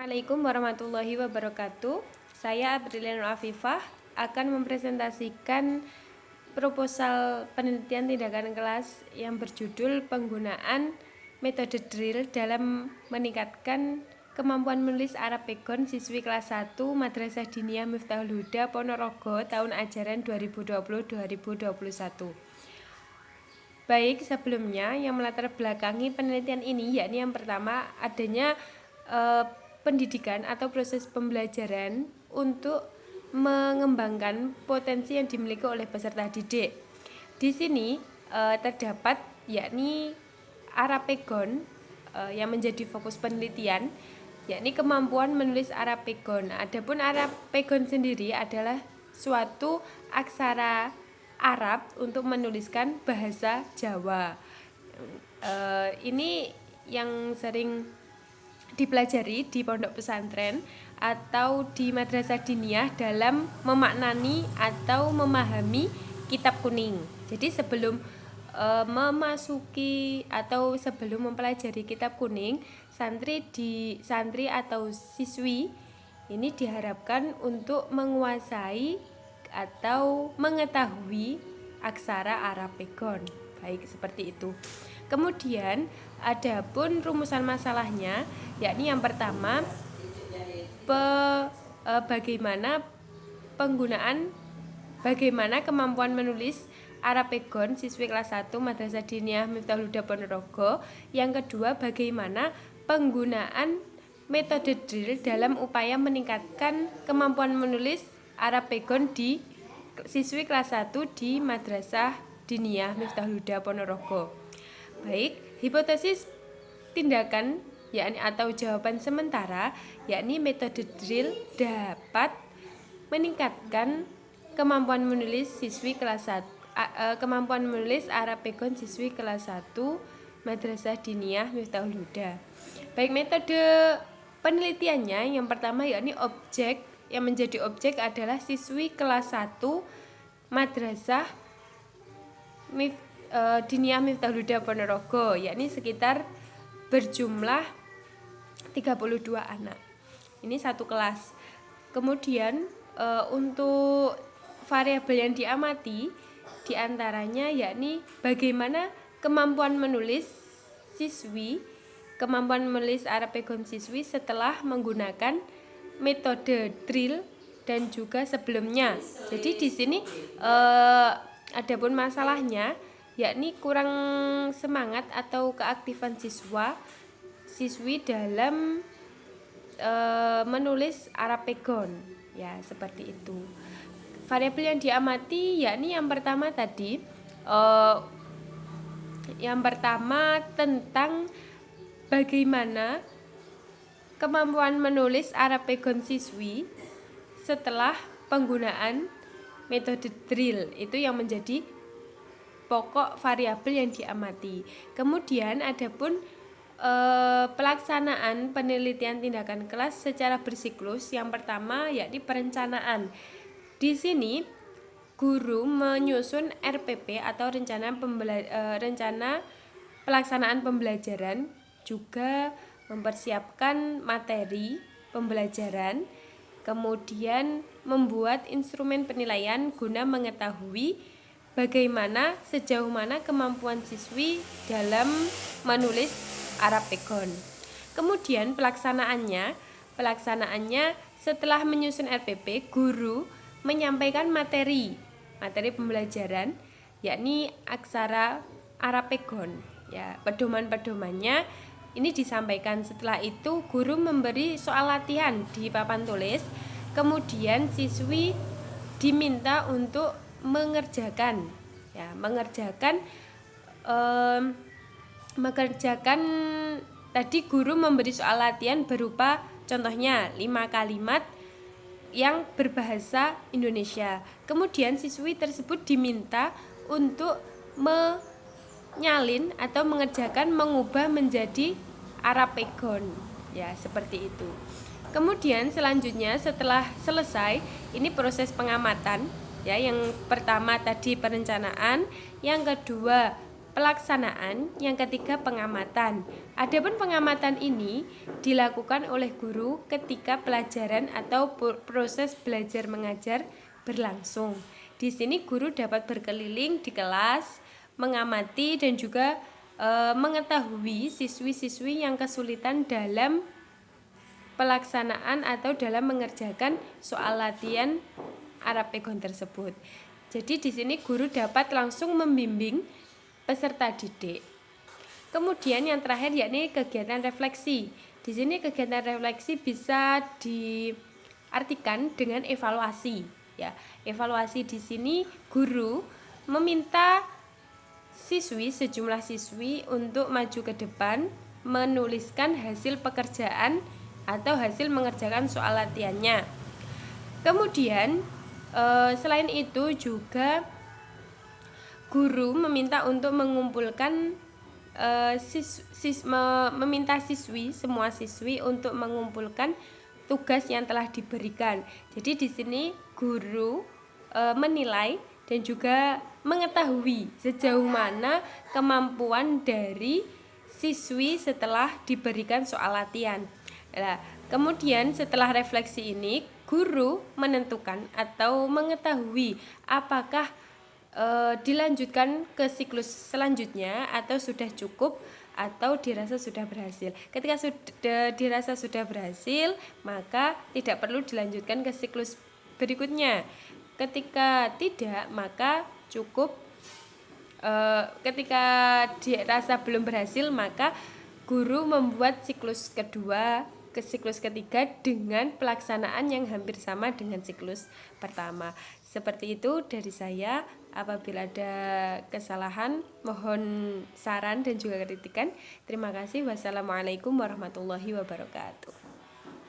Assalamualaikum warahmatullahi wabarakatuh. Saya Apriliana Nur Afifah akan mempresentasikan proposal penelitian tindakan kelas yang berjudul penggunaan metode drill dalam meningkatkan kemampuan menulis Arab Pegon siswi kelas 1 Madrasah Diniyah Miftahul Huda Ponorogo tahun ajaran 2020-2021. Baik, sebelumnya yang melatar belakangi penelitian ini yakni yang pertama adanya pendidikan atau proses pembelajaran untuk mengembangkan potensi yang dimiliki oleh peserta didik. Di sini terdapat yakni Arab Pegon yang menjadi fokus penelitian, yakni kemampuan menulis Arab Pegon. Adapun Arab Pegon sendiri adalah suatu aksara Arab untuk menuliskan bahasa Jawa. Ini yang sering dipelajari di pondok pesantren atau di madrasah diniyah dalam memaknani atau memahami kitab kuning. Jadi sebelum memasuki atau sebelum mempelajari kitab kuning, santri atau siswi ini diharapkan untuk menguasai atau mengetahui aksara Arab Pegon. Baik, seperti itu. Kemudian adapun rumusan masalahnya yakni yang pertama bagaimana kemampuan menulis Arab Pegon siswi kelas 1 Madrasah Diniyah Miftahul Huda Ponorogo. Yang kedua, bagaimana penggunaan metode drill dalam upaya meningkatkan kemampuan menulis Arab Pegon di siswi kelas 1 di Madrasah Diniyah Miftahul Huda Ponorogo. Baik, hipotesis tindakan yakni atau jawaban sementara yakni metode drill dapat meningkatkan kemampuan menulis siswi kelas 1 kemampuan menulis Arab Pegon siswi kelas 1 Madrasah Diniyah Miftahul Huda. Baik, metode penelitiannya yang pertama yakni objek yang menjadi objek adalah siswi kelas 1 Madrasah Diniyah Miftahul Huda Ponorogo, yakni sekitar berjumlah 32 anak. Ini satu kelas. Kemudian untuk variabel yang diamati diantaranya yakni bagaimana kemampuan menulis Arab Pegon siswi setelah menggunakan metode drill dan juga sebelumnya. Jadi di sini adapun masalahnya yakni kurang semangat atau keaktifan siswi dalam menulis Arab Pegon, ya seperti itu. Variabel yang diamati yakni yang pertama tadi tentang bagaimana kemampuan menulis Arab Pegon siswi setelah penggunaan metode drill, itu yang menjadi pokok variabel yang diamati. Kemudian adapun pelaksanaan penelitian tindakan kelas secara bersiklus, yang pertama yakni perencanaan. Di sini guru menyusun RPP atau rencana pelaksanaan pembelajaran, juga mempersiapkan materi pembelajaran, kemudian membuat instrumen penilaian guna mengetahui bagaimana sejauh mana kemampuan siswi dalam menulis Arab Pegon. Kemudian pelaksanaannya setelah menyusun RPP, guru menyampaikan materi pembelajaran yakni aksara Arab Pegon. Ya, pedoman-pedomannya ini disampaikan. Setelah itu guru memberi soal latihan di papan tulis. Kemudian siswi diminta untuk mengerjakan tadi guru memberi soal latihan berupa contohnya 5 kalimat yang berbahasa Indonesia. Kemudian siswi tersebut diminta untuk menyalin atau mengubah menjadi Arab Pegon, ya seperti itu. Kemudian selanjutnya setelah selesai ini proses pengamatan. Ya, yang pertama tadi perencanaan, yang kedua pelaksanaan, yang ketiga pengamatan. Adapun pengamatan ini dilakukan oleh guru ketika pelajaran atau proses belajar mengajar berlangsung. Di sini guru dapat berkeliling di kelas, mengamati dan juga mengetahui siswi-siswi yang kesulitan dalam pelaksanaan atau dalam mengerjakan soal latihan Arapegon tersebut. Jadi di sini guru dapat langsung membimbing peserta didik. Kemudian yang terakhir yakni kegiatan refleksi. Di sini kegiatan refleksi bisa diartikan dengan evaluasi. Ya, evaluasi di sini guru meminta sejumlah siswi untuk maju ke depan, menuliskan hasil pekerjaan atau hasil mengerjakan soal latihannya. Kemudian selain itu juga guru meminta untuk mengumpulkan meminta semua siswi untuk mengumpulkan tugas yang telah diberikan. Jadi di sini guru menilai dan juga mengetahui sejauh mana kemampuan dari siswi setelah diberikan soal latihan. Nah, kemudian setelah refleksi ini, guru menentukan atau mengetahui apakah dilanjutkan ke siklus selanjutnya atau sudah cukup atau dirasa sudah berhasil. Ketika dirasa sudah berhasil, maka tidak perlu dilanjutkan ke siklus berikutnya. Ketika tidak, maka cukup. Ketika dirasa belum berhasil, maka guru membuat siklus kedua ke siklus ketiga dengan pelaksanaan yang hampir sama dengan siklus pertama. Seperti itu dari saya. Apabila ada kesalahan, mohon saran dan juga kritikan. Terima kasih. Wassalamualaikum warahmatullahi wabarakatuh.